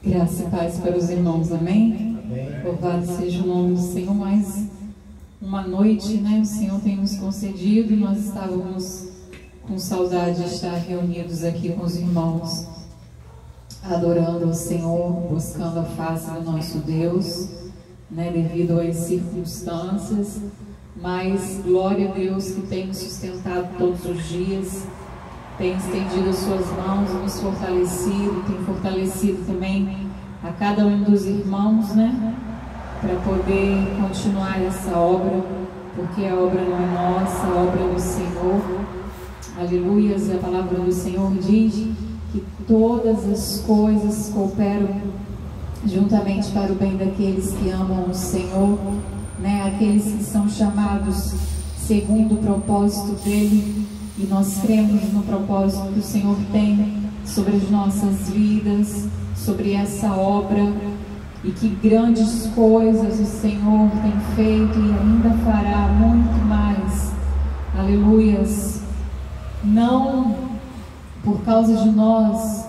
Graça e paz para os irmãos, amém? Louvado seja o nome do Senhor. Mais uma noite, né? O Senhor tem nos concedido e nós estávamos com saudade de estar reunidos aqui com os irmãos, adorando o Senhor, buscando a face do nosso Deus, né? Devido às circunstâncias, mas glória a Deus que tem nos sustentado todos os dias, tem estendido as suas mãos, nos fortalecido, tem fortalecido também a cada um dos irmãos, né? Para poder continuar essa obra, porque a obra não é nossa, a obra é do Senhor. Aleluias, a palavra do Senhor diz que todas as coisas cooperam juntamente para o bem daqueles que amam o Senhor, né? Aqueles que são chamados segundo o propósito dele. E nós cremos no propósito que o Senhor tem sobre as nossas vidas, sobre essa obra, e que grandes coisas o Senhor tem feito e ainda fará muito mais. Aleluias. Não por causa de nós,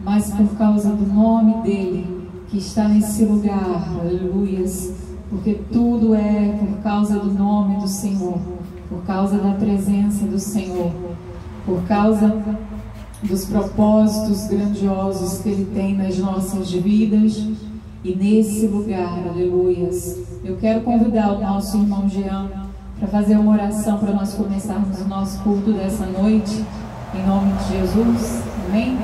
mas por causa do nome dele que está nesse lugar. Aleluias. Porque tudo é por causa do nome do Senhor, por causa da presença do Senhor, por causa dos propósitos grandiosos que Ele tem nas nossas vidas. E nesse lugar, aleluias, eu quero convidar o nosso irmão Jean para fazer uma oração para nós começarmos o nosso culto dessa noite, em nome de Jesus, amém?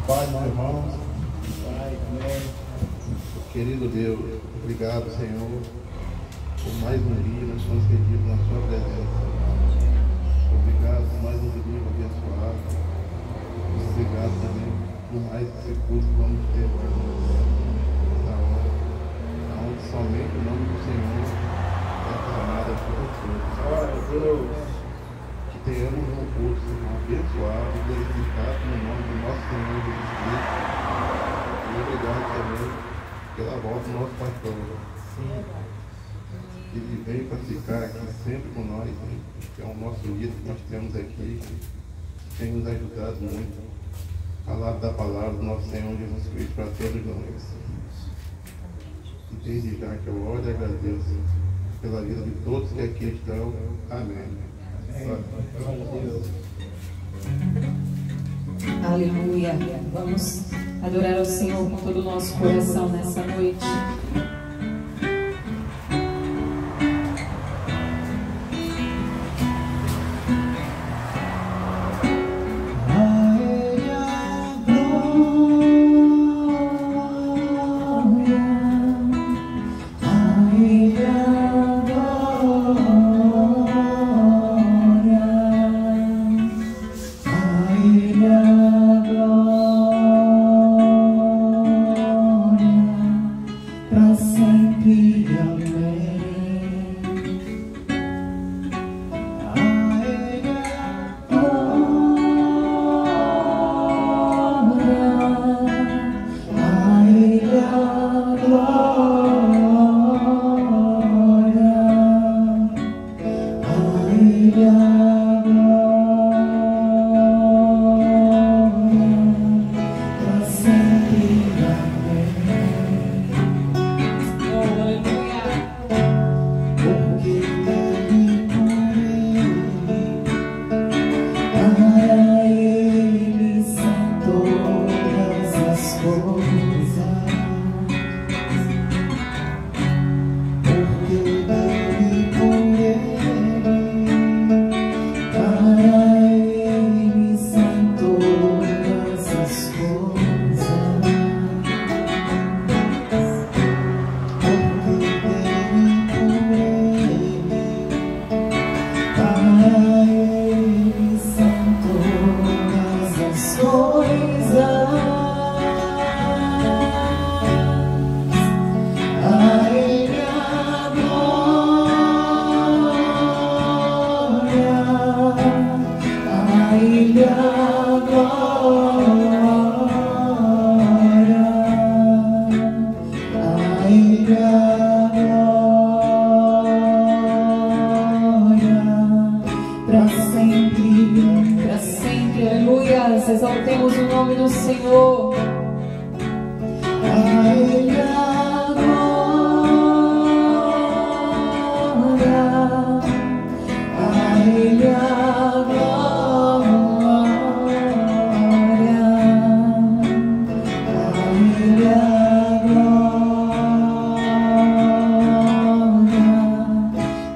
Pai, meus irmãos, Pai, amém. Querido Deus, obrigado, Senhor, por mais um dia nos concedido na sua presença. Obrigado por mais um domingo abençoado. Obrigado também por mais esse curso que vamos ter hoje, nessa hora, onde somente o nome do Senhor é aclamado por todos. Glória a Deus. Que tenhamos um curso abençoado e glorificado no nome do nosso Senhor Jesus Cristo. E obrigado também pela volta do nosso pastor. Que ele veio para ficar aqui sempre com nós, que é o nosso líder que nós temos aqui, que tem nos ajudado muito. Falar da palavra do nosso Senhor Jesus Cristo para todos nós. E desde já que eu oro e agradeço pela vida de todos que aqui estão. Amém. Aleluia. Vamos adorar ao Senhor com todo o nosso coração nessa noite. ilha glória. aleluias. Exaltemos o nome do Senhor. A Ele a glória, a Ele a glória, a Ele a glória,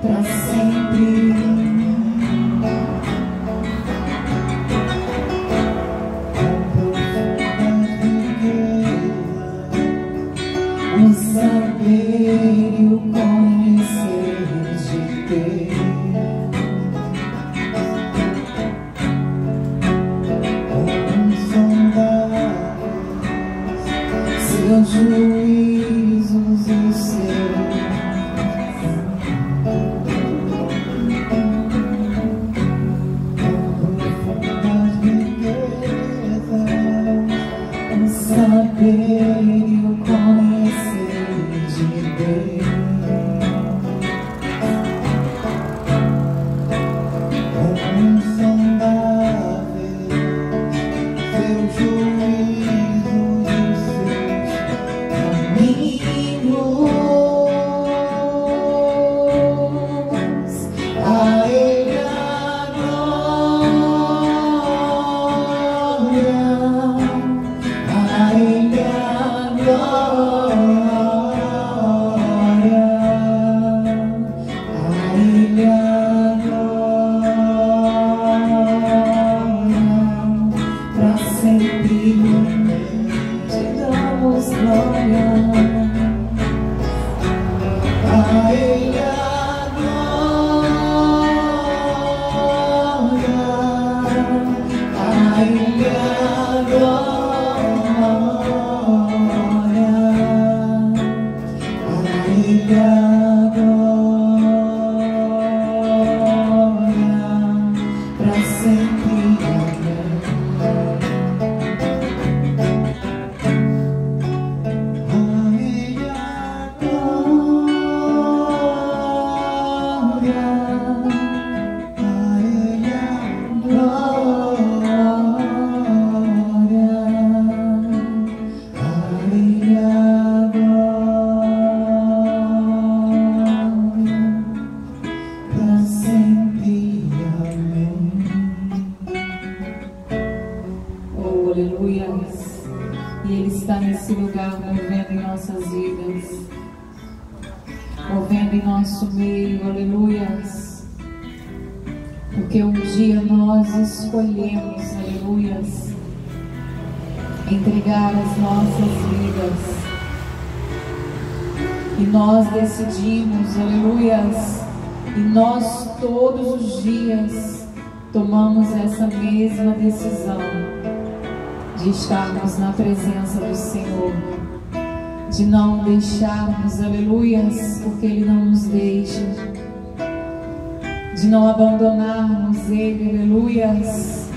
para sempre. O saber e o conhecer de Deus, seus juízos e seus profundas riquezas, o saber e o conhecer de Deus, insondáveis, seus juízos e seus caminhos. A Ele a glória, a Ele a glória, a Ele a glória, para sempre te damos glória. A Ele a glória, a Ele a glória, a Ele a glória, para sempre. Oh, aleluias. E Ele está nesse lugar movendo em nossas vidas, movendo em nosso meio, aleluias. Porque um dia nós escolhemos, aleluias, entregar as nossas vidas. E nós decidimos, aleluias, e nós todos os dias tomamos essa mesma decisão de estarmos na presença do Senhor, de não deixarmos, aleluias, porque Ele não nos deixa, de não abandonarmos Ele, aleluias,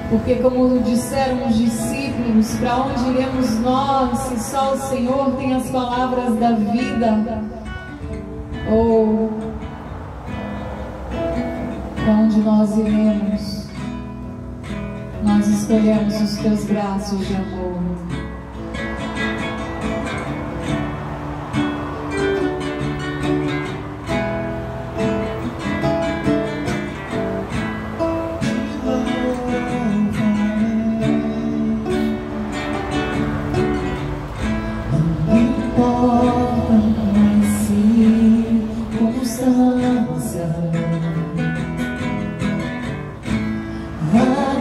porque como disseram os discípulos, para onde iremos nós, se só o Senhor tem as palavras da vida? Ou para onde nós iremos? Nós escolhemos os teus braços de amor.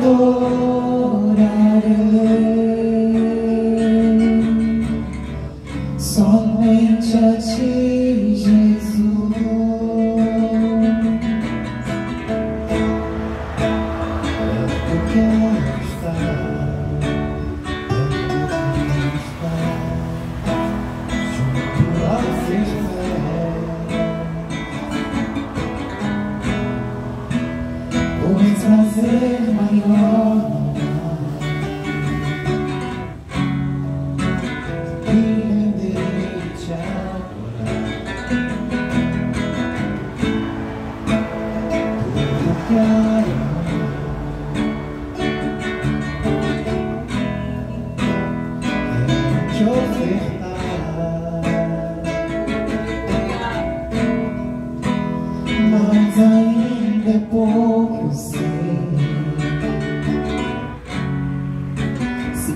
Adorarei.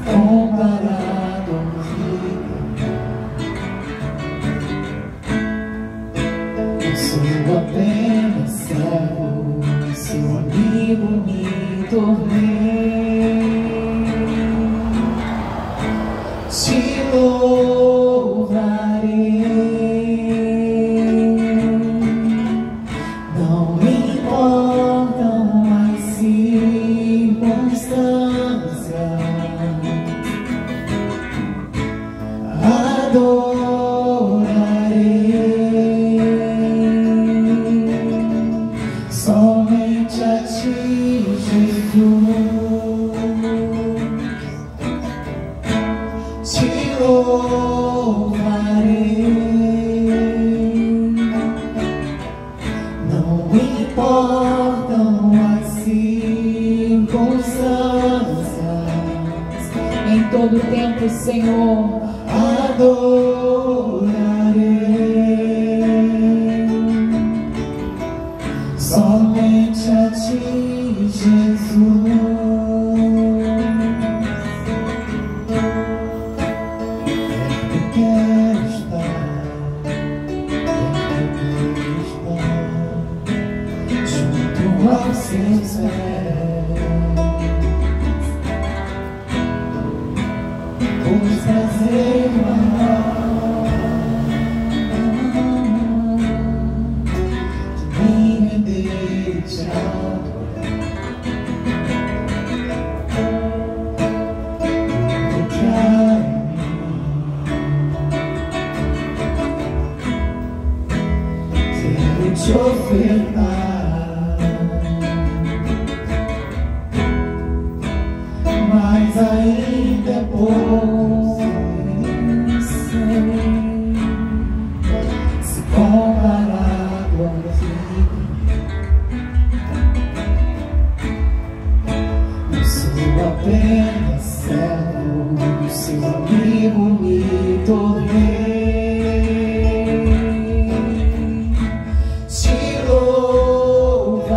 comparado ao filho. Eu sou apenas servo, seu amigo me tornei. Te louvarei, não importam as circunstâncias, adorarei somente a ti, Jesus. Te louvarei, não importam as circunstâncias, Em todo tempo, Senhor, adorarei somente a ti, Jesus. Quero estar, junto aos seus pés, pois prazer maior de me render e te adorar. Quero te ofertar, mas ainda é pouco, se comparado ao filho. Eu sou apenas servo, seu amigo me tornei. Te louvarei,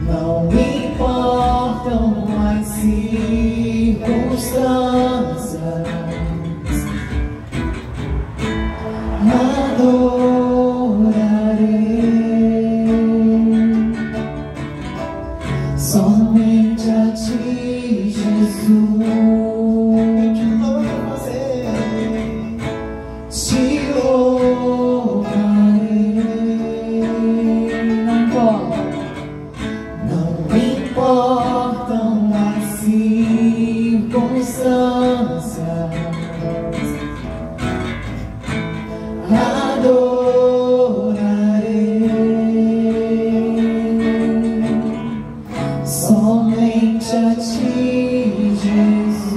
não importam as circunstâncias, adorarei somente a ti, Jesus. Te louvarei, não importam as circunstâncias, adorarei somente a ti, Jesus.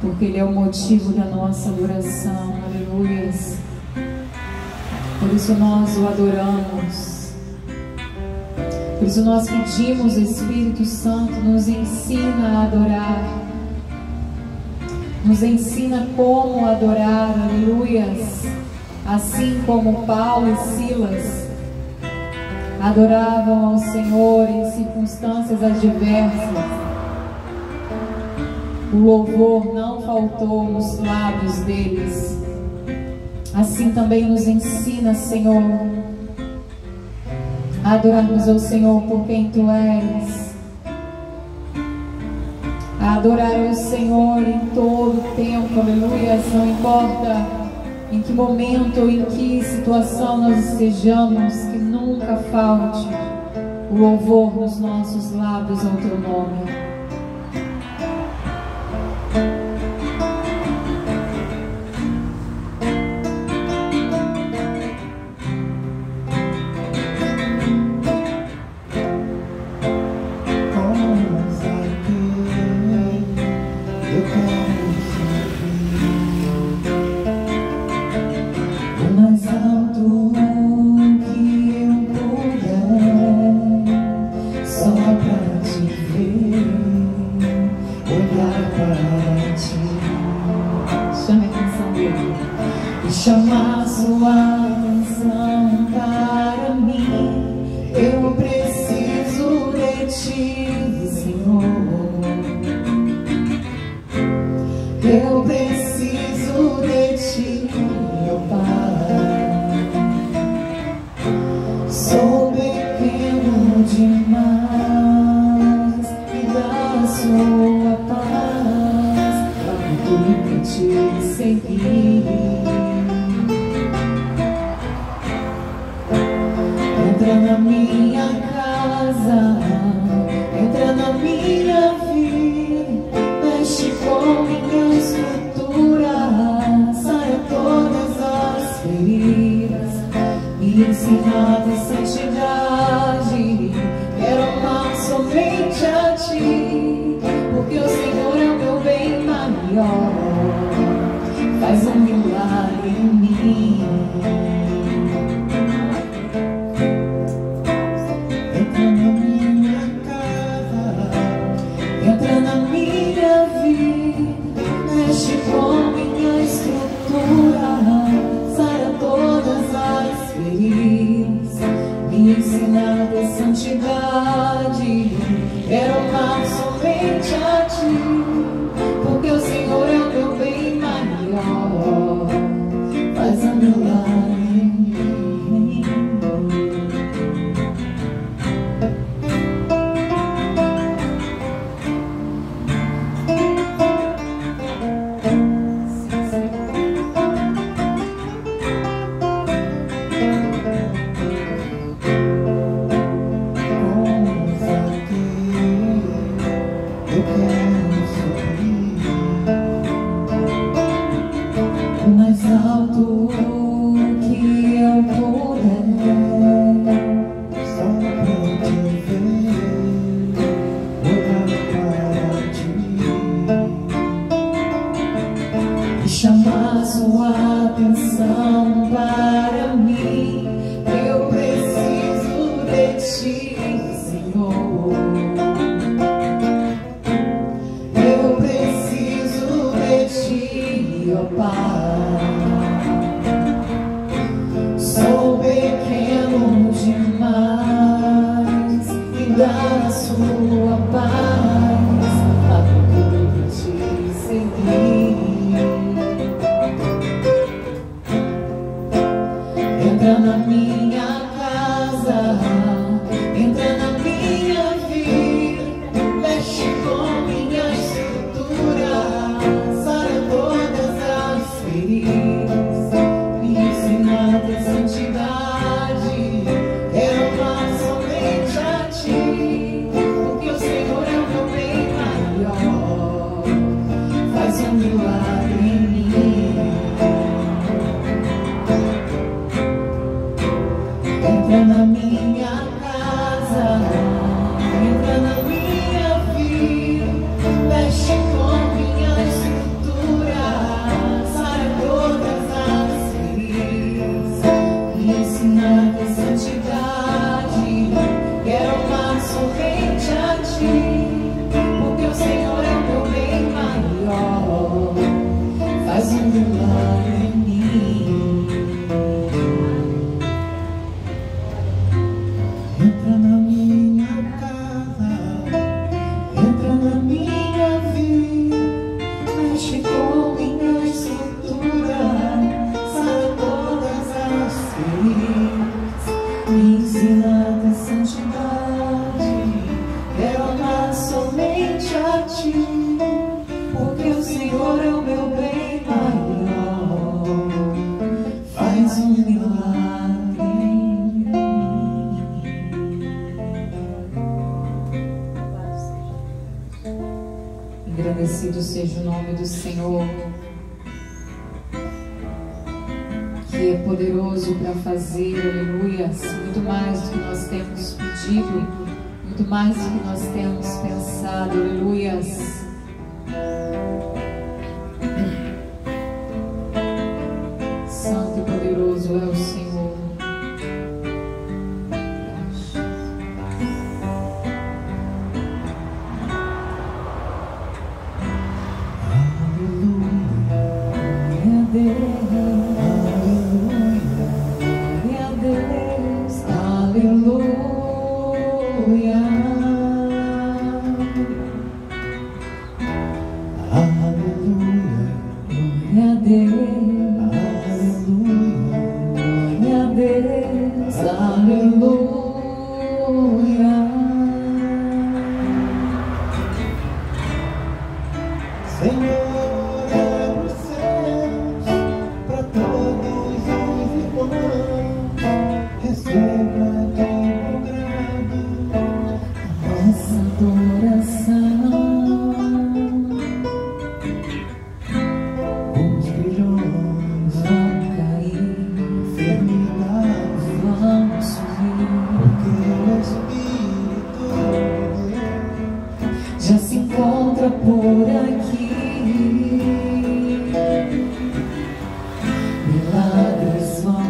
porque Ele é o motivo da nossa adoração, aleluias. Por isso nós o adoramos, por isso nós pedimos, Espírito Santo, nos ensina a adorar, nos ensina como adorar, aleluias. Assim como Paulo e Silas adoravam ao Senhor em circunstâncias adversas, o louvor não faltou nos lábios deles. Assim também nos ensina, Senhor, a adorarmos ao Senhor por quem Tu és, a adorar ao Senhor em todo o tempo, aleluia. Não importa em que momento ou em que situação nós estejamos, que nunca falte o louvor nos nossos lábios ao Teu nome. Chamar sua atenção para mim. Eu preciso de ti, Senhor. Eu preciso de ti, meu Pai. Sou pequeno demais, me dá sua paz, para tudo te seguir. Entra na minha casa, entra na minha vida, mexe com minha estrutura, saia todas as feridas, me ensina a santidade. Quero amar somente a ti, porque o Senhor é o meu bem maior. Faz um milagre em mim. Entra na minha casa, entra na minha vida, mexe com minha estrutura, sara todas as feridas, me ensina a santidade. Quero amar somente a ti, porque o Senhor é o meu bem maior. Faz um milagre em mim. Eu quero sorrir o mais alto que eu puder, só pra te ver, olhar para ti e chamar sua atenção para mim. Eu preciso de ti, Senhor. Eu preciso de ti, ó Pai. Sou pequeno demais, me dá a sua paz, a tudo te seguir. Entra na minha casa, entra na minha vida, mexe com minha estrutura, sara todas as feridas, me ensina a ter santidade. Quero amar somente a ti, porque o Senhor é o meu bem maior. Faz um milagre em mim. Entra na minha casa, entra na minha vida, mexe com minha estrutura, sara todas as feridas, me ensina a ter santidade. Quero amar somente a ti, porque o Senhor é o meu bem maior. Faz um milagre em mim. Entra na minha casa, entra na minha vida, mexe com minha estrutura, sara todas as feridas, me ensina a ter santidade. Quero amar somente a ti, porque o Senhor é o meu bem maior. Faz um milagre em mim. Engrandecido seja o nome do Senhor, que é poderoso para fazer, aleluias, muito mais do que nós temos pedido, muito mais do que nós temos pensado, aleluias. Santo e poderoso é o Senhor. Aleluia, Deus. aleluia. Senhor, abre os céus para todos os irmãos, receba de bom grado Nossa adoração. os grilhões Vão cair, enfermidades, vão subir. porque o Espírito de Deus Já se encontra por aqui. Milagres vão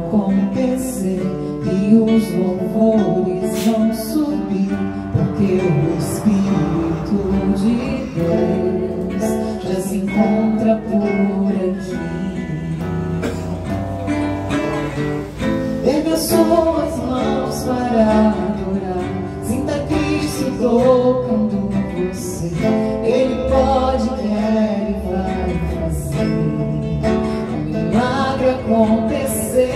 acontecer e os louvores vão subir, porque o Espírito de Deus já se encontra por aqui. Erga suas mãos para adorar, sinta Cristo tocando você. Ele pode, quer e vai fazer um milagre acontecer.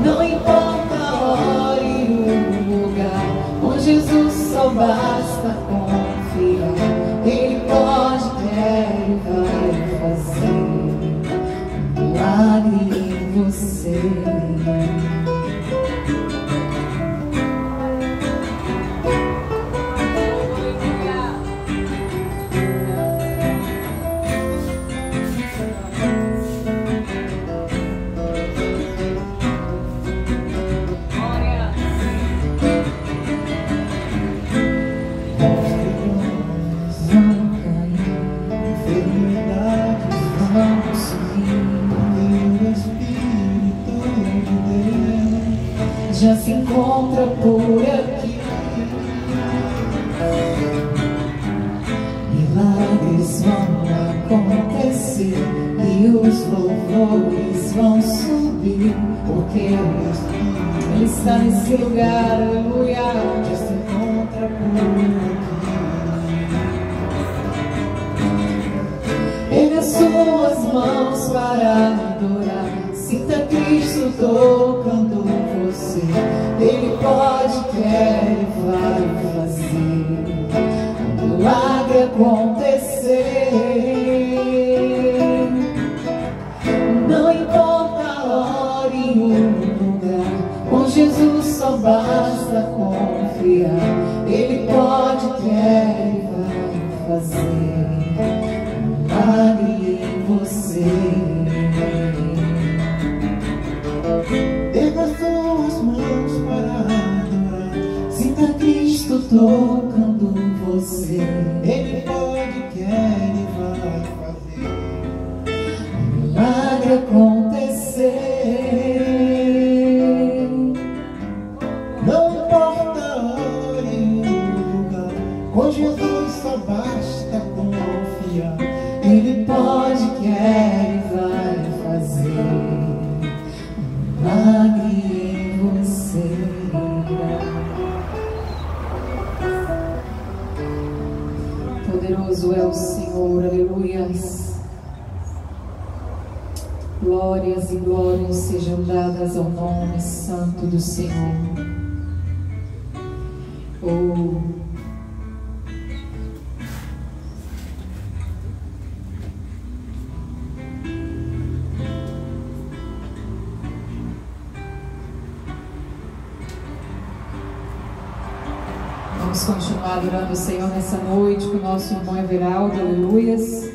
Não importa a hora e o lugar, com Jesus só basta confiar. Ele pode, quer e vai fazer um milagre em você. Vão cair, enfermidades, vão subir. porque o Espírito de Deus Já se encontra por aqui. Milagres vão acontecer e os louvores vão subir, porque Ele está nesse lugar, aleluia. já se encontra por Erga suas mãos para adorar, sinta Cristo tocando você. Ele pode, quer e vai fazer um milagre acontecer. Não importa a hora e o lugar, com Jesus só basta confiar. Ele pode, quer e vai fazer um milagre em você. Erga suas mãos para adorar, Sinta Cristo tocando você. Ele pode, quer e vai fazer Um milagre acontecer. não importa a hora e o lugar, com Jesus só basta confiar. Ele pode, quer e vai fazer um milagre em você. Poderoso é o Senhor, aleluias. Glórias e glórias sejam dadas ao nome santo do Senhor. Oh, vamos continuar adorando o Senhor nessa noite com o nosso irmão Everaldo, aleluias.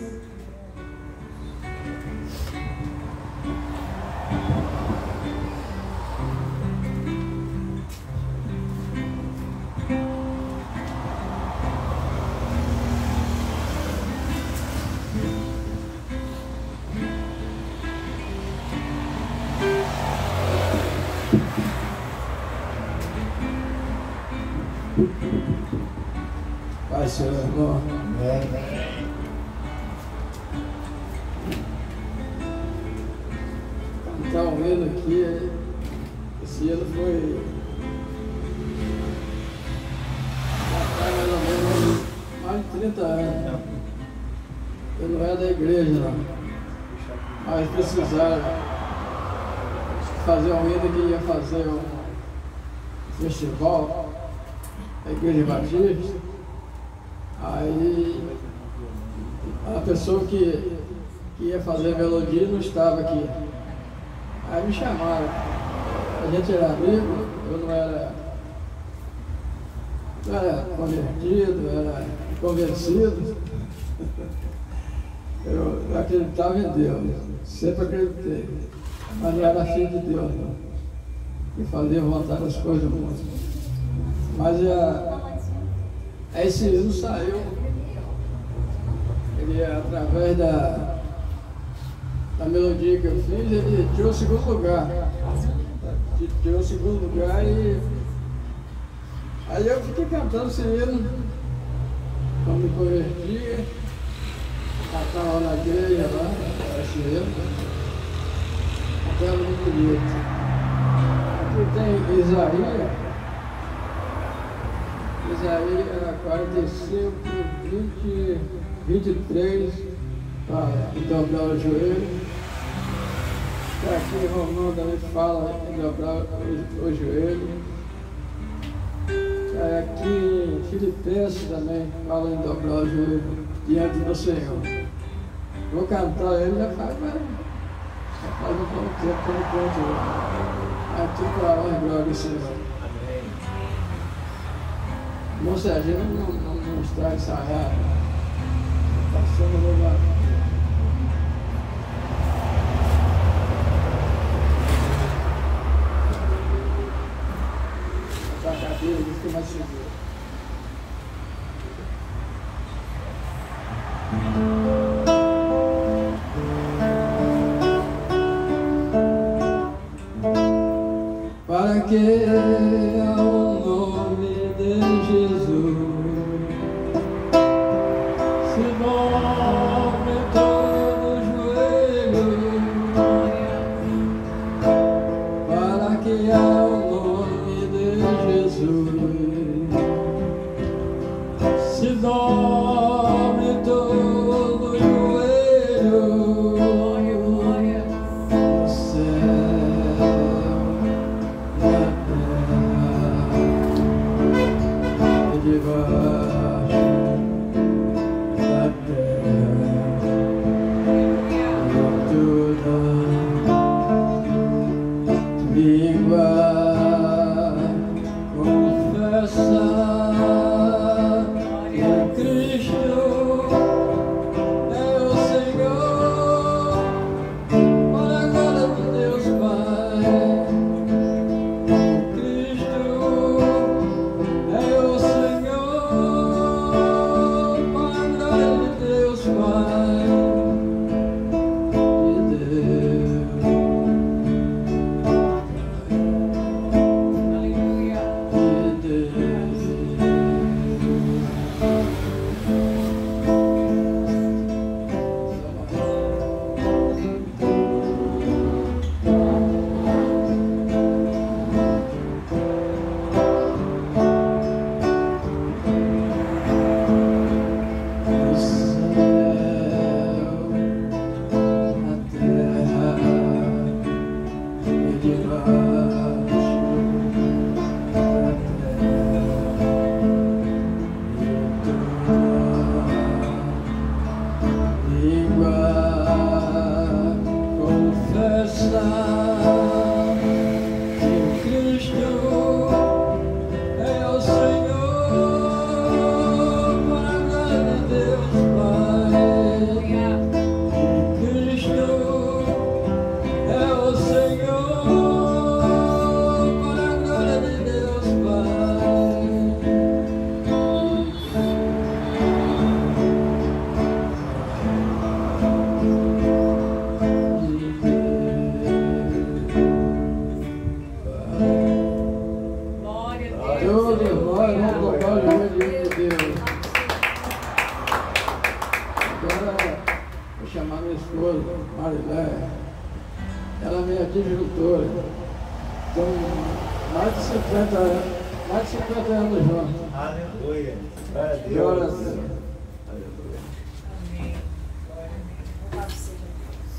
Pai, Senhor, irmão. Então, vendo aqui, esse ano foi mais ou menos mais de 30 anos. Eu não era da igreja, não. Mas precisaram fazer uma ida que ia fazer um festival da Igreja Batista. Aí a pessoa que ia fazer melodia não estava aqui. Aí me chamaram. A gente era amigo, eu não era convertido, era convencido. Eu acreditava em Deus, sempre acreditei, mas não era filho de Deus, não. E fazia vontade das coisas do mundo. Mas esse hino saiu, ele através da melodia que eu fiz, ele tirou o segundo lugar. Tirou o segundo lugar e aí eu fiquei cantando esse hino, quando me converti. Estava na igreja lá, esse hino, cantando muito bonito. Aqui tem Isaías 45, 23, para dobrar o joelho. Aqui Romão também fala em dobrar o joelho. Aqui Filipenses também fala em dobrar o joelho diante do Senhor. Vou cantar ele, já faz um pouco tempo que eu não canto. Aqui para a honra e glória do Senhor. Irmão Serginho não está ensaiado. Está sendo louvado. A cadeira fica mais segura. Para que ao nome de Jesus se dobre todo joelho, para que ao nome de Jesus se dobre todo joelho no céu. Ela é minha disjuntora. Então, mais de 50 anos juntos. Aleluia. Glória a Deus. Aleluia. Amém. Louvado seja Deus.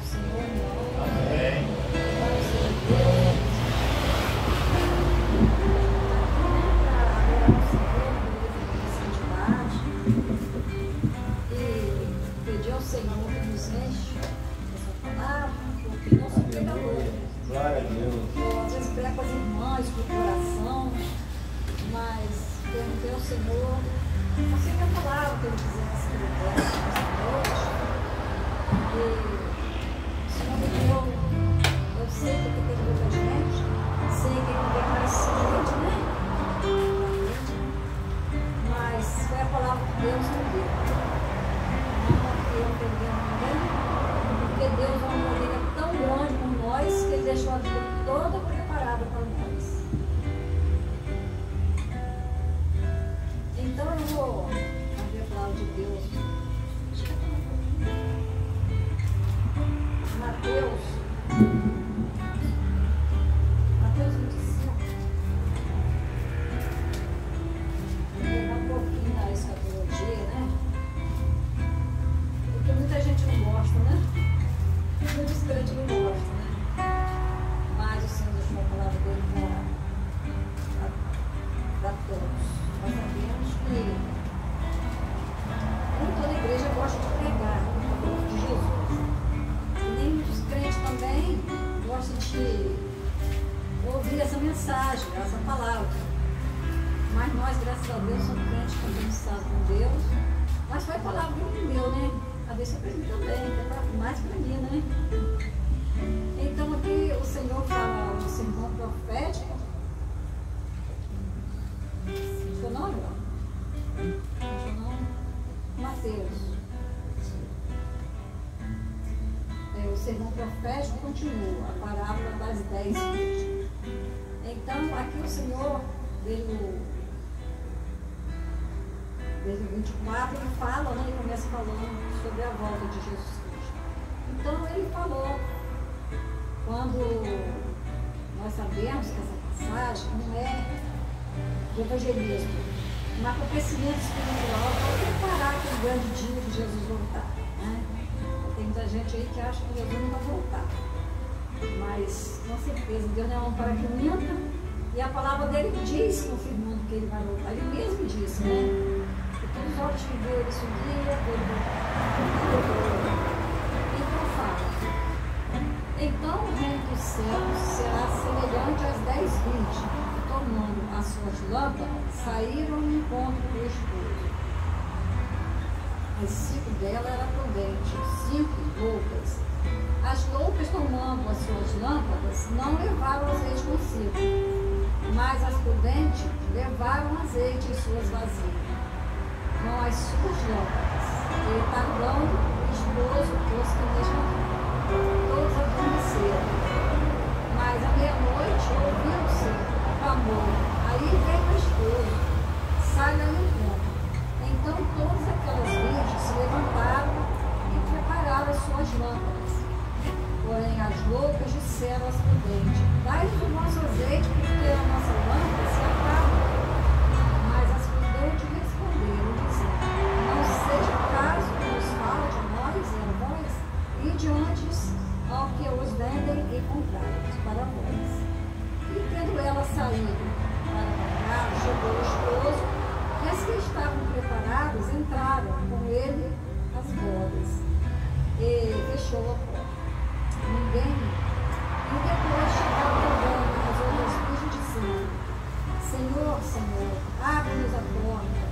Senhor, não. Amém. Louvado seja Deus. Para adorar o Senhor, com santidade. E pedir ao Senhor que nos enche essa palavra, porque não sou pecador. Glória a Deus. Eu às vezes prego as irmãs com o coração, mas perguntei ao Senhor, eu sei que a palavra que ele quisesse que ele desse nessa noite, porque o Senhor me deu, eu sei que tem muita gente, sei que não tem mais gente, né? Mas foi a palavra que Deus me deu. Não que eu peguei ninguém, porque Deus é uma família tão grande por nós que ele deixou a vida toda preparada para nós. Então eu vou abrir a palavra de Deus. Mateus 25. Vou pegar um pouquinho da escatologia, né? Porque muita gente não gosta, né? Muitos crentes não gostam, né? Mas o Senhor deixou a palavra dele para todos. Nós sabemos que nem toda igreja gosta de pregar a palavra de Jesus. E nem muitos crentes também gostam de ouvir essa mensagem, essa palavra. Mas nós, graças a Deus, somos crentes compromissados com Deus. Mas foi a palavra que ele me deu, né? A ver se para mim também, é mais para mim, né? Então aqui o Senhor fala no sermão profético. Seu nome? Seu nome? Mateus. O sermão profético continua, a parábola das 10 virgens. Então aqui o Senhor, desde o 24, ele fala, né? Ele começa falando sobre a volta de Jesus Cristo. Então ele falou, quando nós sabemos que essa passagem não é de evangelismo, mas para o crescimento espiritual, para preparar para o grande dia de Jesus voltar. Né? Tem muita gente aí que acha que Jesus não vai voltar. Mas, com certeza, Deus não é um para que minta, e a palavra dele diz, confirmando que ele vai voltar. Ele mesmo disse, né? Que todos os olhos que viram ele subir, ele voltar. Então fala. Então o reino dos céus será semelhante às 10 virgens, que tomando as suas lâmpadas, saíram ao encontro do esposo. As 5 delas eram prudentes, 5 loucas. As loucas, tomando as suas lâmpadas, não levaram azeite consigo, mas as prudentes levaram azeite em suas vasilhas, com as suas lâmpadas. E tardando o esposo, pôs que mesmo todos adormeceram. Mas à meia-noite ouviu-se clamor. Aí veio o esposo, sai ao encontro. Então todas aquelas virgens se levantaram e prepararam as suas lâmpadas. Porém as loucas disseram às prudentes: dai-nos o nosso azeite, porque a nossa lâmpada se acaba. Mas as prudentes responderam, dizendo: não seja caso que nos fale de nós e a vós, e diante ao que os vendem e comprai-os para vós. E tendo ela saído para comprar, chegou o esposo, e as que estavam preparadas entraram com ele as bodas, e fechou a porta. Ninguém. E depois chegaram também as outras virgens dizendo: Senhor, Senhor, abre-nos a porta.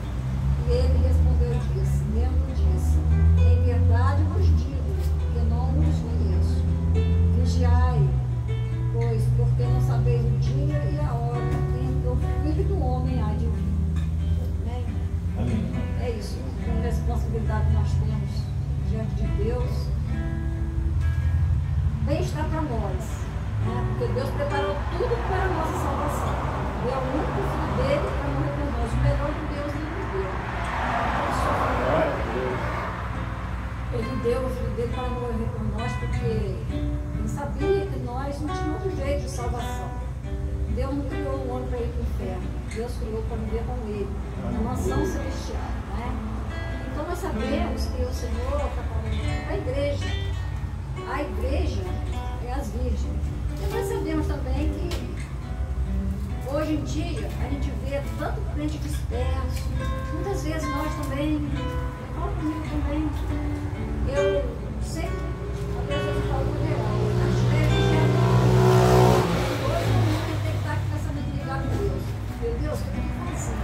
E ele respondeu e disse: em verdade vos digo que não os conheço. Vigiai, pois, porque não sabeis o dia e a hora em que o Filho do Homem há de vir. Amém? Amém. É isso, a responsabilidade que nós temos diante de Deus. Bem está para nós, né? Porque Deus preparou tudo para a nossa salvação. Deu o único filho dele para morrer por nós. O melhor de Deus ele nos deu. Ele deu o filho dele para morrer por nós, porque ele sabia que nós não tínhamos outro jeito de salvação. Deus não criou o homem para ir para o inferno. Deus criou para viver com ele, na mansão celestial. Né? Então nós sabemos que o Senhor está falando para a igreja. A igreja em dia a gente vê tanto crente disperso, muitas vezes nós também, fala comigo também, eu sempre, às vezes eu falo no geral, acho que hoje o mundo tem que estar com o pensamento ligado a Deus. Meu Deus, o que eu estou fazendo?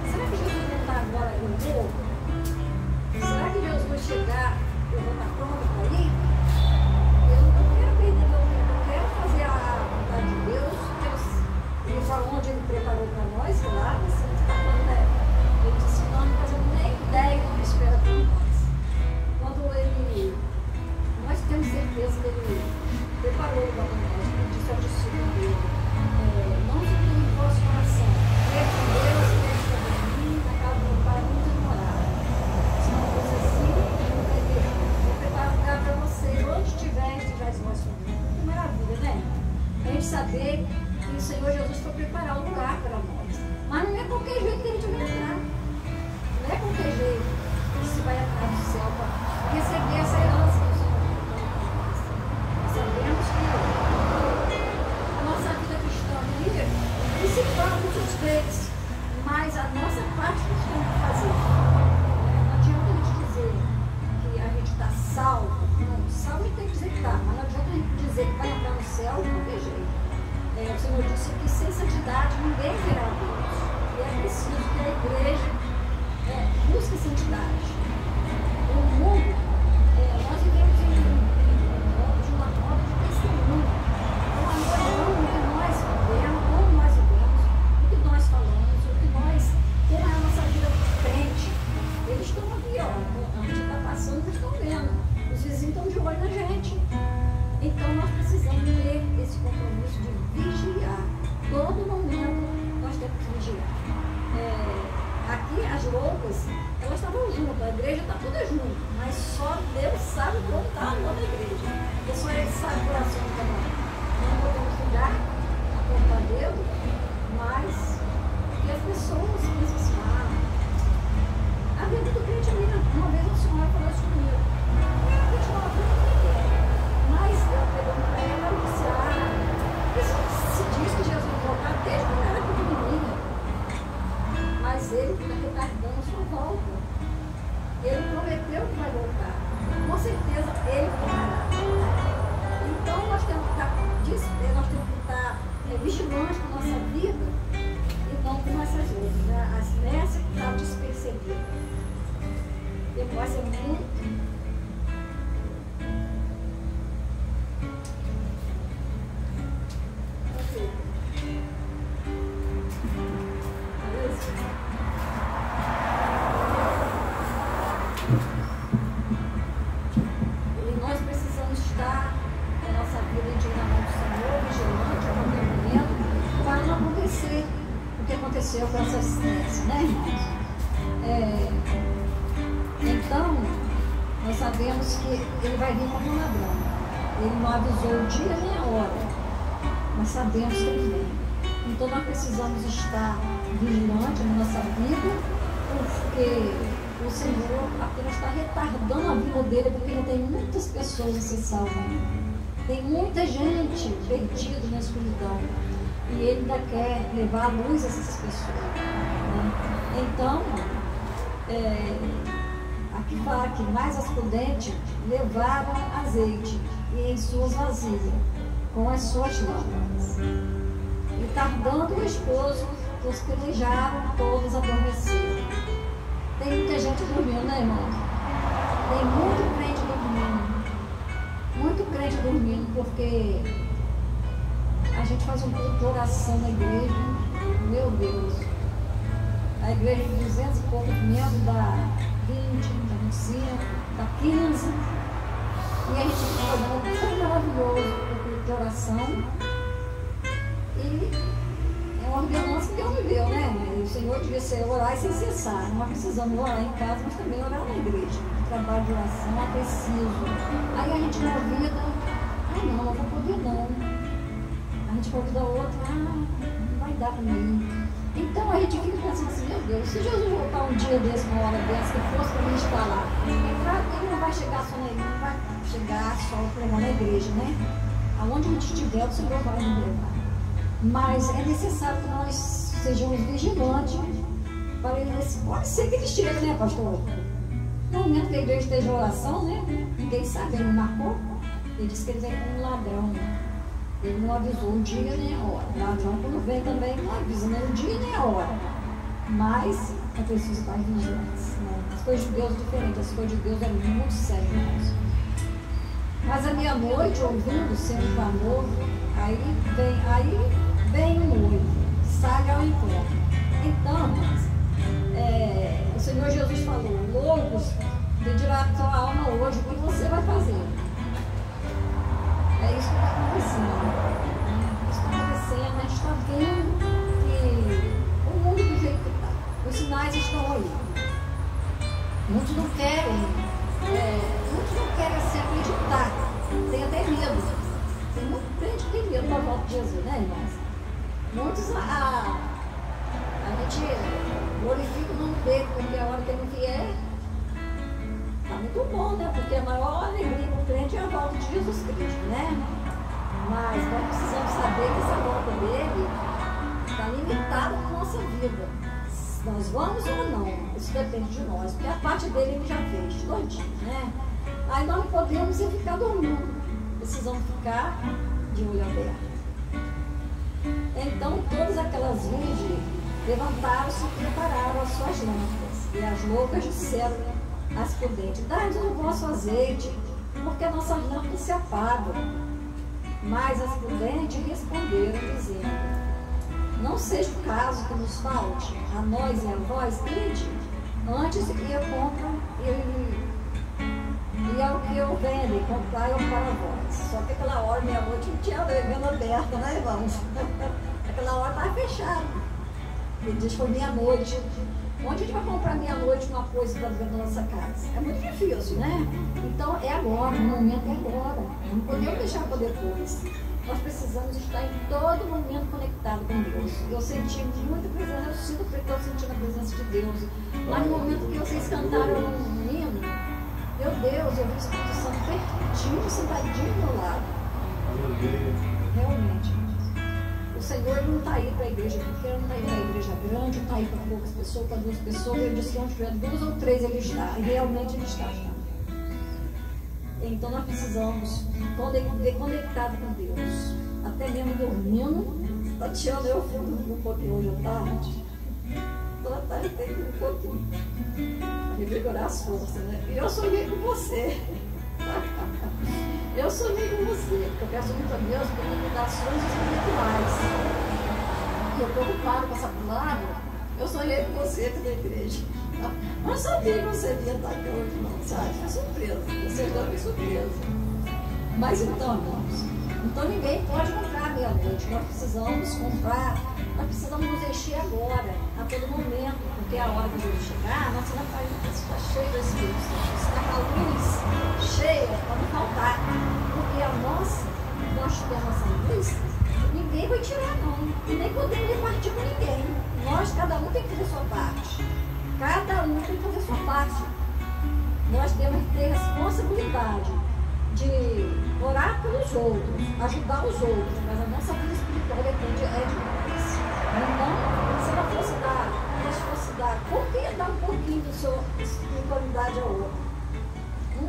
Será que Jesus não está agora eu vou? Será que Deus vai chegar, eu vou estar pronto para ir? Eu não quero perder meu tempo, eu quero fazer a vontade de Deus, e para onde Ele preparou para nós, claro, você não está falando, né? Ele disse que nós não fazemos nem ideia do que espera por nós. Quando nós temos certeza que Ele preparou para nós, Ele disse ao discípulo dele, não se turbe o vosso coração, crede em Deus, crede também em mim, na casa do meu Pai muito morar. Se não fosse assim, vou preparar um lugar para vocês, onde estiveres vós comigo. Que maravilha, né? A gente saber que o Senhor Jesus foi preparar um lugar para nós. Mas não é qualquer jeito que a gente vai entrar. Não é qualquer jeito que se vai entrar no céu para receber essa herança que o Senhor preparou para nós. Nós sabemos que a nossa vida cristã é principalmente os crentes, mas a nossa parte que nós temos que fazer. Não adianta a gente dizer que a gente está salvo. Não, salvo a gente tem que dizer que está, mas não adianta a gente dizer que vai entrar no céu de qualquer jeito. O Senhor disse que sem santidade ninguém verá a Deus. E é preciso que a igreja busque santidade. O mundo, nós vivemos de uma roda de testemunho. Então, agora, o que nós vivemos, como nós vivemos, o que nós falamos, como é a nossa vida crente. Eles estão aqui, ó. A gente está passando, eles estão vendo. Os vizinhos estão de olho na gente. Então, nós precisamos ter esse compromisso de vigiar. Todo momento nós temos que vigiar. Aqui as roupas, elas estavam juntas, a igreja está toda junto, mas só Deus sabe como está a outra igreja. Porque só Ele sabe o coração de cada um. Não podemos ligar a conta a Deus, mas que as pessoas pensam assim, a vida do crente ali, uma vez a senhora falou isso comigo. A gente não aprende, mas eu pegando para ela e disse, se diz que Jesus vai voltar desde quando era pequenininha, mas Ele está retardando a sua volta. Ele prometeu que vai voltar. Com certeza Ele voltará. Então nós temos que estar vigilantes com a nossa vida e não com essas outras. Nessa que está despercebida. Depois é muito. Com essa assistência, né, irmãos? Então, nós sabemos que ele vai vir como um ladrão. Ele não avisou o dia nem a hora, mas sabemos que ele vem. Então, nós precisamos estar vigilantes na nossa vida, porque o Senhor apenas está retardando a vida dele, porque ele tem muitas pessoas a ser salvas. Tem muita gente perdida na escuridão. E Ele ainda quer levar a luz a essas pessoas. Né? Então, aqui fala que mais as prudentes levaram azeite e em suas vasilhas, com as suas lâmpadas. E tardando o esposo, os pelejaram, todos adormeceram. Tem muita gente dormindo, né, irmão? Tem muito crente dormindo. Muito crente dormindo, porque a gente faz um culto de oração na igreja, meu Deus. A igreja de 200 e poucos membros, dá 20, dá 25, dá 15. E a gente faz um culto tão maravilhoso, um culto de oração. E é uma ordenança que Deus me deu, né? O Senhor devia ser orar e sem cessar. Nós precisamos orar em casa, mas também orar na igreja. O trabalho de oração é preciso. Aí a gente na vida, não vou poder não. A gente convida a outra, não vai dar para mim. Então a gente fica pensando assim, meu Deus, se Jesus voltar um dia desse, uma hora dessa, que fosse para mim estar lá, ele não vai chegar só na igreja, não vai chegar só para na igreja, né? Aonde a gente estiver, o Senhor vai nos levar. Mas é necessário que nós sejamos vigilantes para eles. Pode ser que ele chegue, né, pastor? No momento que a igreja esteja em oração, né? Ninguém sabe, ele não marcou. Ele disse que ele vem como um ladrão. Ele não avisou o dia nem a hora. O ladrão, quando vem também, não avisa nem o dia nem a hora. Mas é preciso estar vigilantes. Né? As coisas de Deus são diferentes. As coisas de Deus é muito sério. Mas à meia-noite, ouvindo sempre o clamor, aí vem um noivo, sai ao encontro. Então, o Senhor Jesus falou: loucos, pedirá a tua alma hoje, o que você vai fazer? É isso que está acontecendo. Isso está acontecendo, a gente está vendo que o mundo do jeito que está. Os sinais estão aí. Muitos não querem se acreditar. Tem até medo. Tem muito crente que tem medo da volta de Jesus, né, irmãos? Muitos a gente glorifica o nome dele, porque a hora que ele não vier, está muito bom, né? Porque a maior alegria do crente é a volta de Jesus Cristo, né? Mas nós precisamos saber que essa volta dele está limitada na nossa vida. Nós vamos ou não, isso depende de nós, porque a parte dele ele já fez, todinho, né? Aí nós não podemos ficar dormindo, precisamos ficar de olho aberto. Então todas aquelas virgens levantaram-se e prepararam as suas lâmpadas, e as loucas disseram às prudentes: dai-nos o vosso azeite, porque as nossas lâmpadas se apagam. Mas as prudentes responderam, dizendo: não seja o caso que nos falte a nós e a vós, ide, antes ia compra e ao que eu vendo, e comprar eu para vós. Só que aquela hora, meia-noite, não tinha venda aberta, né, irmãos? Aquela hora estava fechada. Ele diz: foi meia-noite. Onde a gente vai comprar meia-noite uma coisa para ver na nossa casa? É muito difícil, né? Então é agora, o momento é agora. Não podemos deixar para depois. Nós precisamos estar em todo momento conectado com Deus. Eu senti muita presença, eu sinto que estou sentindo a presença de Deus. Mas no momento que vocês cantaram um hino, meu Deus, eu vi o Espírito Santo pertinho, sentadinho do meu lado. Realmente. O Senhor não está aí para a igreja pequena, não está aí para a igreja grande, não está aí para poucas pessoas, para 2 pessoas. Ele disse que onde tiver 2 ou 3 ele está. E realmente ele está. Então nós precisamos ver conectado com Deus. Até mesmo dormindo. Tatiana, eu fui dormir um pouquinho hoje à tarde. Toda tarde tem que ir um pouquinho. Para revigorar as forças, né? E eu sonhei com você. Eu sonhei com você, porque eu peço muito a Deus para me dar sonhos espirituais. E eu preocupado com essa palavra, eu sonhei com você aqui na igreja. Não sabia que você ia estar aqui hoje, não, sabe? Foi surpresa. Você já foi surpresa. Mas então, irmãos, então ninguém pode comprar meia-noite. Nós precisamos comprar, nós precisamos nos encher agora, a todo momento, porque a hora que Jesus chegar, a nossa lamparina está cheia do Espírito Santo. Está com a luz cheia para não faltar. Porque a nossa, nós temos essa luz, ninguém vai tirar, não. E nem podemos repartir com ninguém. Nós, cada um tem que fazer a sua parte. Cada um tem que fazer a sua parte. Nós temos que ter responsabilidade de orar pelos outros, ajudar os outros, mas a nossa vida espiritual depende de nós. Então, se ela fosse dar, por que dar um pouquinho da sua espiritualidade ao outro?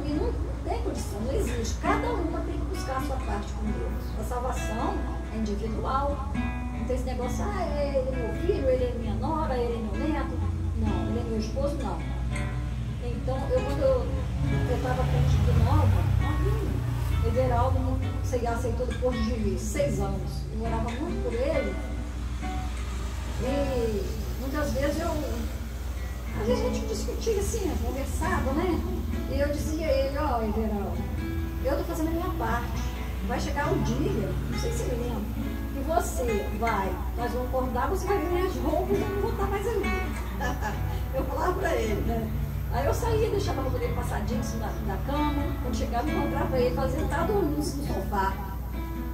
E não tem condição, não existe. Cada uma tem que buscar a sua parte com Deus. A salvação é individual. Não tem esse negócio: ele é meu filho, ele é minha nora, ele é meu neto. Não, ele é meu esposo, não. Então, quando eu estava frente nova, Everaldo aceitou depois de 6 anos. Eu orava muito por ele. E muitas vezes às vezes a gente discutia assim, conversava, né? E eu dizia a ele: ó, Everaldo, eu estou fazendo a minha parte. Vai chegar um dia, não sei se ele lembra, que você vai, nós vamos acordar, você vai ver minhas roupas e eu não vou estar mais ali. Eu falava para ele, né? Aí eu saía, deixava a roupa dele passadinha em cima da cama. Quando chegava, eu encontrava ele, fazia ele estar dormindo no sofá.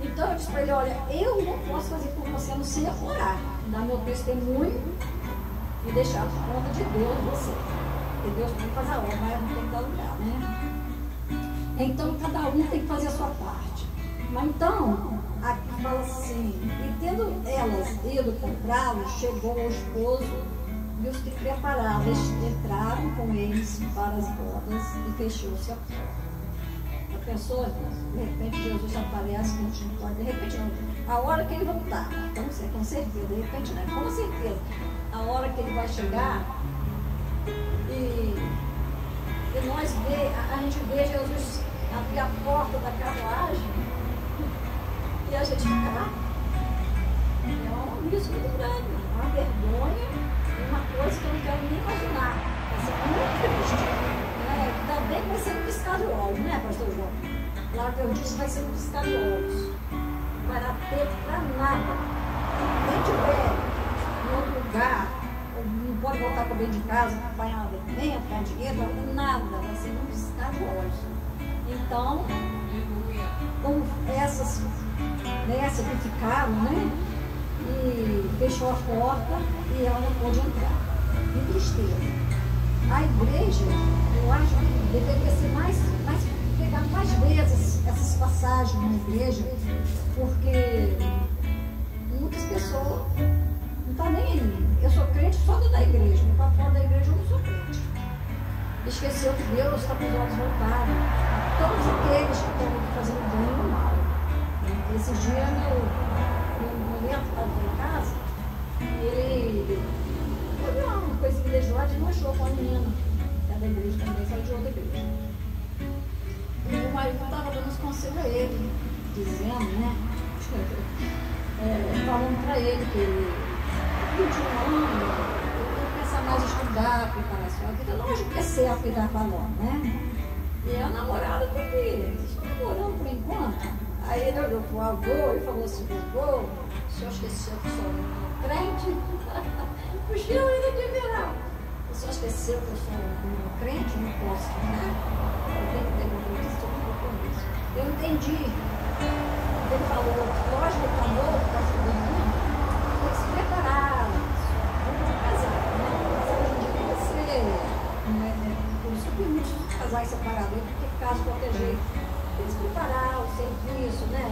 Então eu disse para ele: olha, eu não posso fazer por você, a não ser orar, dar meu testemunho e deixar por conta de Deus você. Porque Deus tem que fazer a obra, mas não tem que dar lugar, né? Então cada um tem que fazer a sua parte. Mas então, aqui fala assim, e tendo elas ido comprá-lo, chegou o esposo e os que preparavam entraram com eles para as bodas e fechou-se a porta. A pessoa, de repente, Jesus aparece, que não tinha porta, de repente não. A hora que ele voltar, então, com certeza, de repente não, com certeza, a hora que ele vai chegar e nós a gente vê Jesus abrir a porta da carruagem e a gente fica lá. É um risco muito grande, uma vergonha e uma coisa que eu não quero nem imaginar. Vai ser muito triste. Ainda bem que vai ser um piscar de olhos, né, pastor João? Lá que eu disse vai ser um piscar de olhos. Não vai dar tempo para nada. Quem tiver em outro lugar, não pode voltar para dentro de casa, apanhar alimento, apanhar dinheiro, nada, vai ser um piscar de olhos. Então, como essas ficaram, né? E fechou a porta e ela não pôde entrar. Que tristeza. A igreja, eu acho que deveria ser pegar mais vezes essas passagens na igreja, porque muitas pessoas não estão nem aí. Eu sou crente só dentro da igreja, mas para fora da igreja eu não sou crente. Esqueceu que Deus está com os olhos voltados a todos aqueles que estão fazendo bem ou mal. Esse dia, meu neto estava em casa, ele olhou uma coisa de igreja lá, desmanchou com a menina, que é da igreja também, saiu de outra igreja. E o marido estava dando os conselhos a ele, dizendo, né? Falando para ele que ele 21 anos, ele tem que pensar mais em estudar, preparar a sua vida. Lógico que é certo cuidar com a nova, né? E a namorada tem que eles estão namorando por enquanto. Aí ele olhou para o avô e falou assim: avô, o senhor esqueceu que o senhor é crente? O senhor ainda de verão. O senhor esqueceu que eu sou um crente? Não posso, né? Eu tenho que ter um compromisso. Eu entendi. Ele falou: lógico que está novo, está estudando, tem que se preparar. Vamos casar, né? Mas hoje em dia você. Por isso que muitos casais separados, porque caso qualquer jeito. Eles preparar o serviço, né?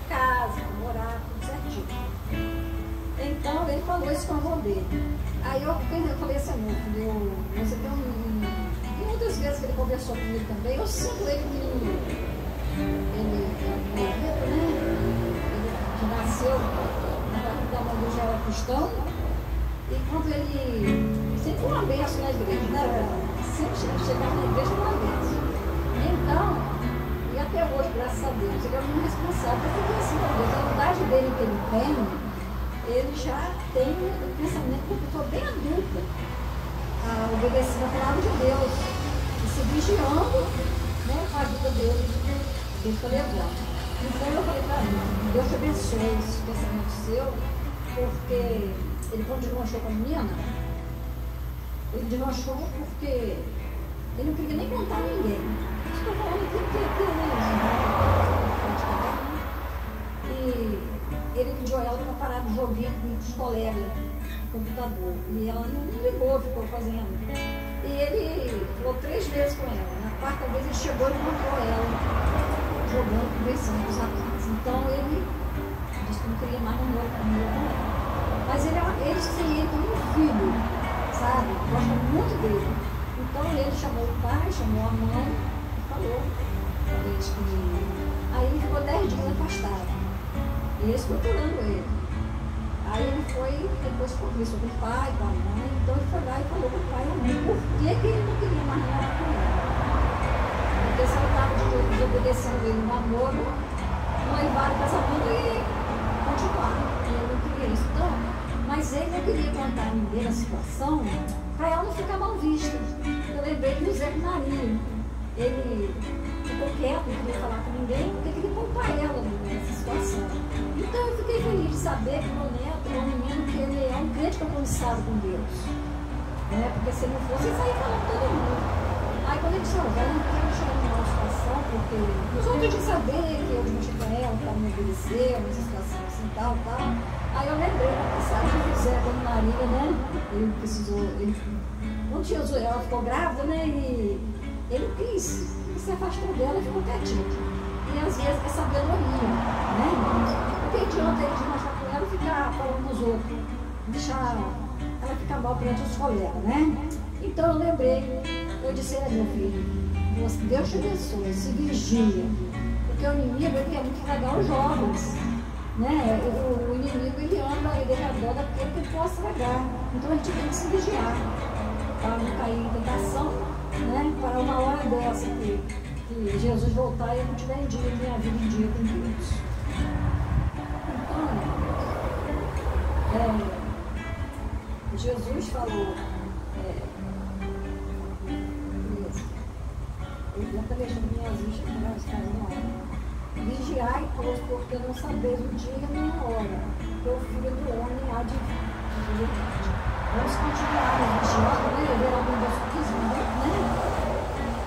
Casa, morar, tudo certinho. Então ele falou isso com a avó dele. Aí eu falei assim, meu filho, você tem E muitas vezes que ele conversou comigo também, eu sinto ele é neto, né? Ele nasceu na barriga da mãe do já era cristão. E quando ele sempre foi uma benção na igreja, né? Sempre chegava na igreja uma benção. Então, e até hoje, graças a Deus, ele é muito responsável. Porque assim, a idade dele que ele tem, ele já tem o pensamento de uma pessoa bem adulta, obedecendo a palavra de Deus, e se vigiando, né, com a vida dele, que ele está levando. Então eu falei para ele: Deus te abençoe esse pensamento seu, porque ele, quando deslanchou com a menina, ele deslanchou porque ele não queria nem contar a ninguém. Estou falando e ele pediu a ela para parar de joguinho com os colegas no computador. E ela não ligou, ficou fazendo. E ele falou 3 vezes com ela. Na 4ª vez ele chegou e encontrou ela jogando, conversando com os rapazes. Então ele disse que não queria mais namoro comigo com ela. Mas eles têm ele como um filho, sabe? Gosta muito dele. Então ele chamou o pai, chamou a mãe. Falou, talvez que. Aí ele ficou 10 dias afastado. E eles procurando ele. Aí ele foi, depois conversou com o pai, com a mãe. Então ele foi lá e falou com o pai e a mãe por que ele não queria mais namorar com ela. Porque se ela estava desobedecendo ele no namoro, noivado, casamento e continuar. E ele não queria isso. Então, mas ele não queria contar a ninguém a situação para ela não ficar mal vista. Eu lembrei do Zé Maria. Ele ficou quieto, não queria falar com ninguém, porque queria poupar ela nessa situação. Então eu fiquei feliz de saber que o meu neto é um menino que ele é um grande compromissado com Deus. Né? Porque se ele não fosse, ele saía falando com todo mundo. Aí quando ele disse: eu não quero chegar numa situação, porque os outros tinham que saber que eu mexi com ela, que ela me obedeceu, nessa situação assim, tal. Aí eu lembrei da passagem do Zé com a Maria, né? Ele precisou, quando tinha ela ficou grávida, né? E ele quis, se afastou dela e ficou quietinho. E às vezes é sabedoria. eu não tenho que mostrar com ela ficar falando dos outros, deixar ela ficar mal perante os colegas, né? Então eu lembrei, eu disse, meu filho, Deus te abençoe, se vigia, porque o inimigo ele quer muito tragar os jovens, né? O inimigo ele anda, ele adora aquele que ele possa tragar, então a gente tem que se vigiar, para não cair em tentação, né? Para uma hora dessa que Jesus voltar e eu não tiver em dia, minha vida em dia com Deus. Então, Jesus falou, eu também deixando minhas vistas, vigiai, pois, porque não sabeis o dia nem a hora, que o Filho do Homem há de vir. Vamos continuar vigiando, né? Ver algum Deus né?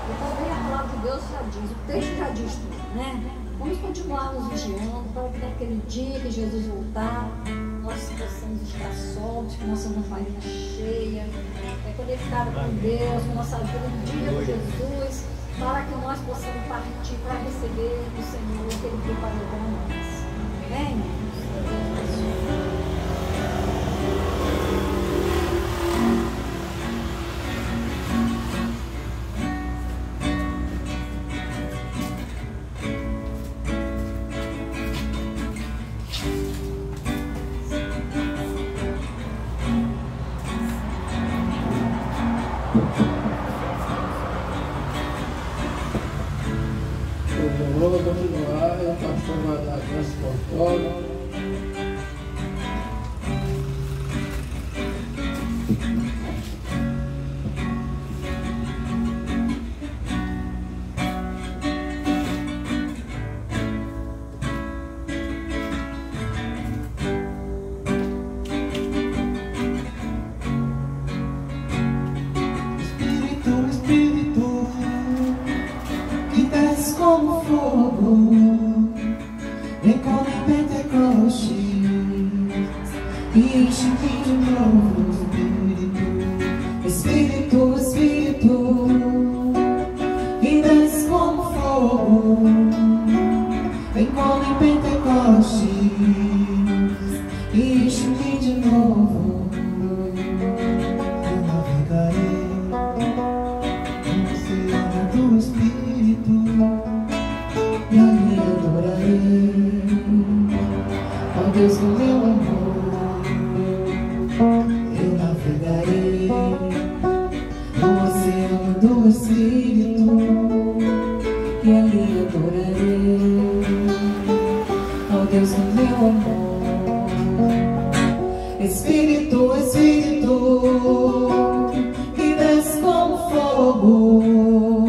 E também a palavra de Deus já diz, o texto já diz tudo, né? Vamos continuar nos vigiando para que naquele dia que Jesus voltar, nós possamos estar soltos, que nossa lamparina cheia, conectada com Deus, com nossa vida no dia de Jesus, para que nós possamos partir para receber do Senhor que Ele preparou para nós. Amém? Vamos continuar, o pastor vai dar transportório. Como fogo, vem como em Pentecostes e enche-me de novo, Espírito, Espírito, que desce como fogo, vem como em Pentecostes e enche-me de novo. Eu navegarei no oceano do Espírito e ali adorarei ao Deus do meu amor. Eu navegarei no oceano do Espírito e ali adorarei ao Deus do meu amor. Espírito, Espírito, que desce como fogo,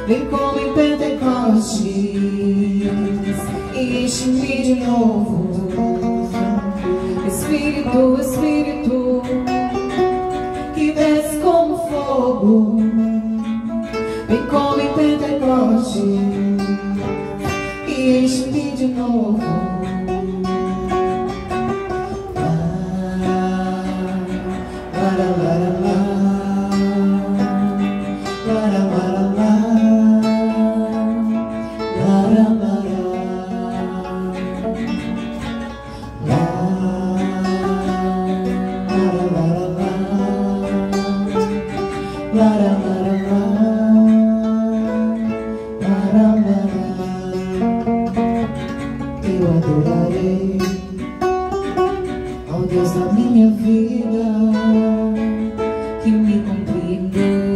vem como em Pentecostes e enche-me de novo. Espírito, Espírito, que desce como fogo, vem como em Pentecostes e enche-me de novo. Eu adorarei ao Deus da minha vida, que me compreendeu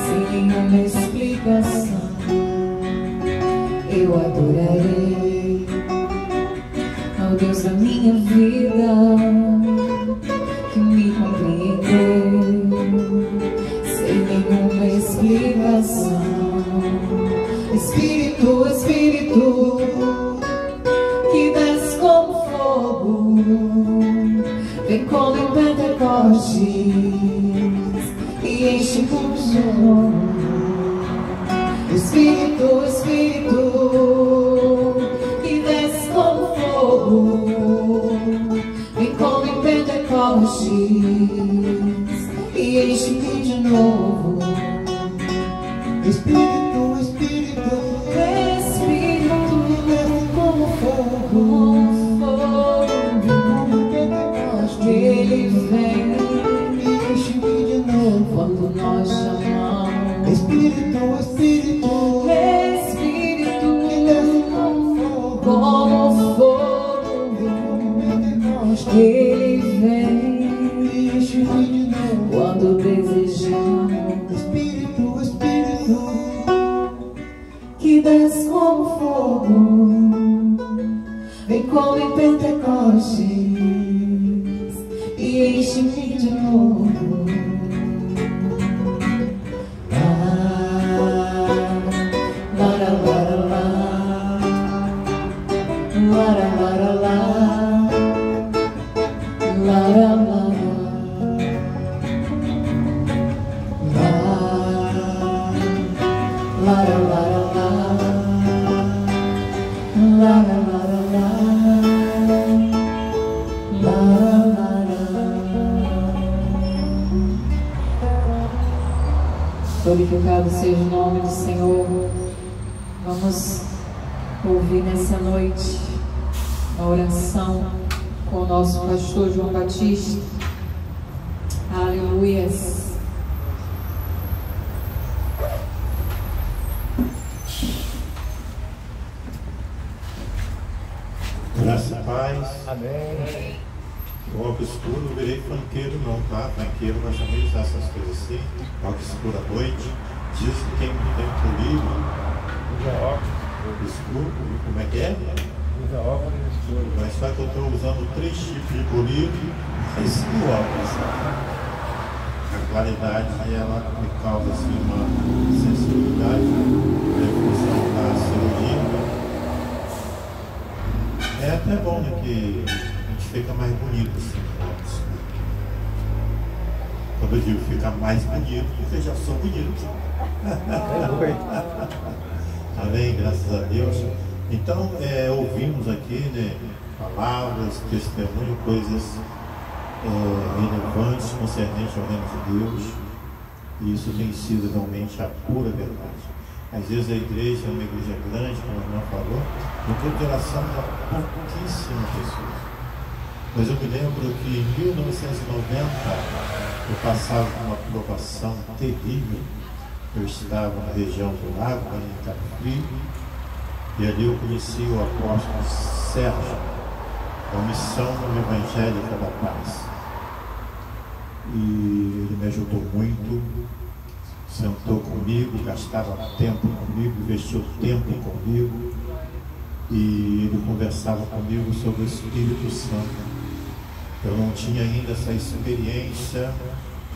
sem nenhuma explicação. Eu adorarei ao Deus da minha vida, que me compreendeu sem nenhuma explicação. Espírito, Espírito, que desce como fogo, vem como em Pentecostes e enche-me de novo. Espírito, Espírito, que desce como fogo, vem como em Pentecostes e enche-me de novo. Espírito, Espírito, Espírito, que desce como fogo, desce como fogo, vem como em Pentecostes e enche-me de novo. Glorificado seja o nome do Senhor. Vamos ouvir nessa noite a oração com o nosso pastor João Batista. Aleluias. Graça e paz. Amém. O óculos escuro, não virei funkeiro não, tá? Funkeiro nós também usar essas coisas assim. Óculos escuro à noite. Diz que quem tem colírio usa óculos escuro. Como é que é? Usa óculos escuro. Mas só que eu estou usando 3 tipos de colírio. Esse óculos. A claridade ela me causa assim uma sensibilidade em função da cirurgia. É até bom, né, que a gente fica mais bonito assim, quando eu digo ficar mais bonito, porque eu já sou bonito. Amém, graças a Deus. Então, ouvimos aqui, né, palavras, testemunho, coisas relevantes concernentes ao reino de Deus. E isso tem sido realmente a pura verdade. Às vezes a igreja é uma igreja grande, como a irmã falou, no culto de oração há pouquíssimas pessoas. Mas eu me lembro que em 1990 eu passava por uma provação terrível. Eu estava na região do Lago, em Cabo Frio, e ali eu conheci o apóstolo Sérgio, da Missão Evangélica da Paz. E ele me ajudou muito. Sentou comigo, gastava tempo comigo, investiu tempo comigo, e ele conversava comigo sobre o Espírito Santo. Eu não tinha ainda essa experiência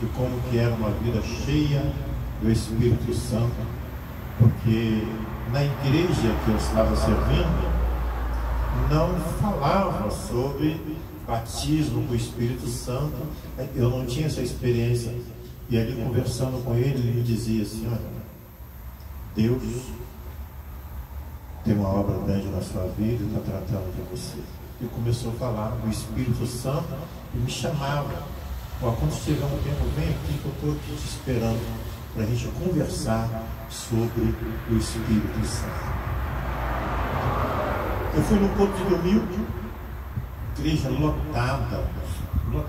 de como que era uma vida cheia do Espírito Santo, porque na igreja que eu estava servindo não falava sobre batismo com o Espírito Santo. Eu não tinha essa experiência. E ali conversando com ele, ele me dizia assim: olha, Deus tem uma obra grande na sua vida e está tratando de você. E começou a falar do Espírito Santo e me chamava: ó, quando chegar um tempo, vem aqui que eu estou aqui te esperando para a gente conversar sobre o Espírito Santo. Eu fui no culto de domingo, igreja lotada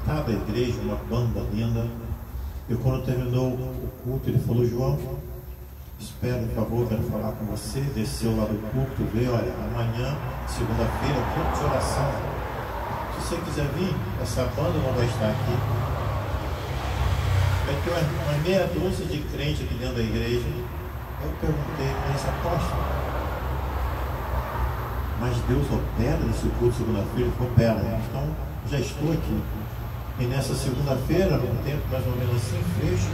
a igreja, uma banda linda. E quando terminou o culto, ele falou: João, espera, por favor, quero falar com você. Desceu lá do culto, veio: olha, amanhã, segunda-feira, culto de oração. Se você quiser vir, essa banda não vai estar aqui. Vai ter uma meia dúzia de crentes aqui dentro da igreja. Eu perguntei: mas apóstolo, mas Deus opera nesse culto segunda-feira? Ele falou: opera, então já estou aqui. E nessa segunda-feira, num tempo mais ou menos assim, fecho,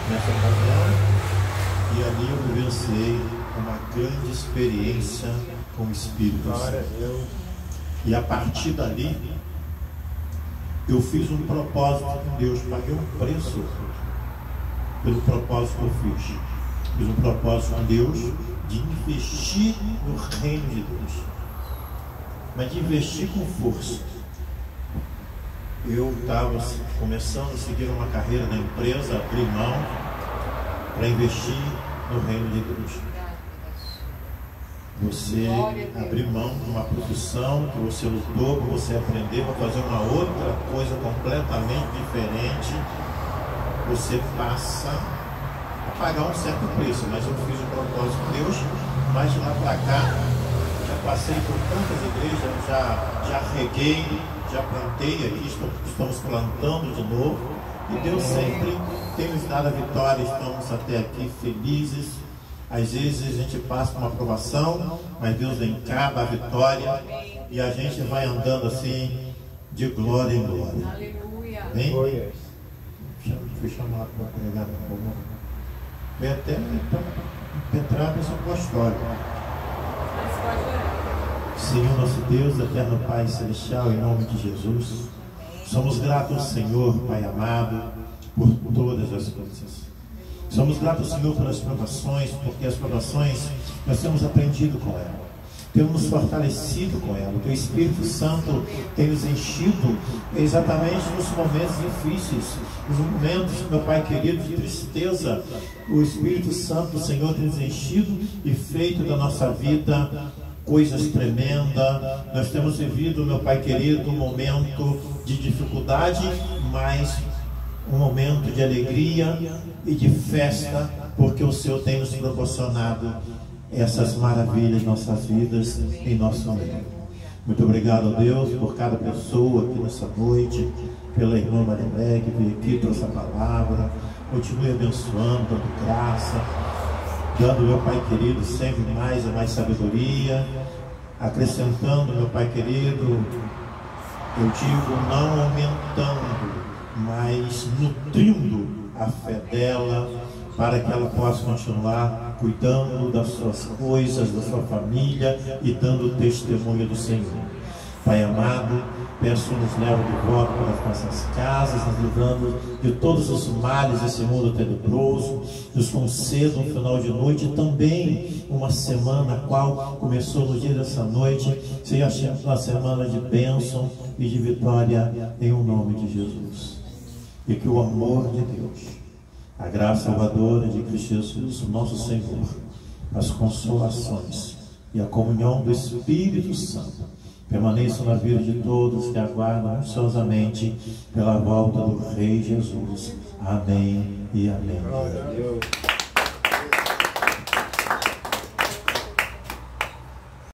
nessa ocasião, e ali eu vivenciei uma grande experiência com o Espírito Santo. E a partir dali, eu fiz um propósito com Deus, paguei um preço pelo propósito que eu fiz. Fiz um propósito com Deus de investir no reino de Deus, mas de investir com força. Eu estava começando a seguir uma carreira na empresa, abri mão para investir no reino de Deus. Você abrir mão de uma profissão que você lutou, que você aprendeu, para fazer uma outra coisa completamente diferente, você passa a pagar um certo preço. Mas eu fiz o propósito de Deus, mas de lá para cá, já passei por tantas igrejas, já reguei, já plantei aqui, estamos plantando de novo, e Deus sempre tem nos dado a vitória. Estamos até aqui felizes. Às vezes a gente passa por uma provação, mas Deus vem cá, dá a vitória, e a gente vai andando assim, de glória em glória. Aleluia. Bem? Fui chamado para pregar no povo. Vem até entrar nesse apostólico. Senhor nosso Deus, eterno Pai Celestial, em nome de Jesus, somos gratos, Senhor, Pai amado, por todas as coisas. Somos gratos, Senhor, pelas provações, porque as provações nós temos aprendido com ela. Temos nos fortalecido com ela. O Teu Espírito Santo tem nos enchido exatamente nos momentos difíceis, nos momentos, meu Pai querido, de tristeza. O Espírito Santo, Senhor, tem nos enchido e feito da nossa vida coisas tremendas. Nós temos vivido, meu Pai querido, um momento de dificuldade, mas um momento de alegria e de festa, porque o Senhor tem nos proporcionado essas maravilhas em nossas vidas, em nosso meio. Muito obrigado, Deus, por cada pessoa aqui nessa noite, pela irmã Marilé que veio aqui, trouxe a palavra. Continue abençoando, dando graça, dando, meu Pai querido, sempre mais e mais sabedoria, acrescentando, meu Pai querido, eu digo, não aumentando, mas nutrindo a fé dela, para que ela possa continuar cuidando das suas coisas, da sua família e dando testemunho do Senhor. Pai amado, peço nos leve de volta para as nossas casas, nos livrando de todos os males desse mundo tenebroso, nos conceda um final de noite e também uma semana, a qual começou no dia dessa noite, seja uma semana de bênção e de vitória, em o nome de Jesus. E que o amor de Deus, a graça salvadora de Cristo Jesus, o nosso Senhor, as consolações e a comunhão do Espírito Santo permaneçam na vida de todos que aguardam ansiosamente pela volta do Rei Jesus. Amém e amém.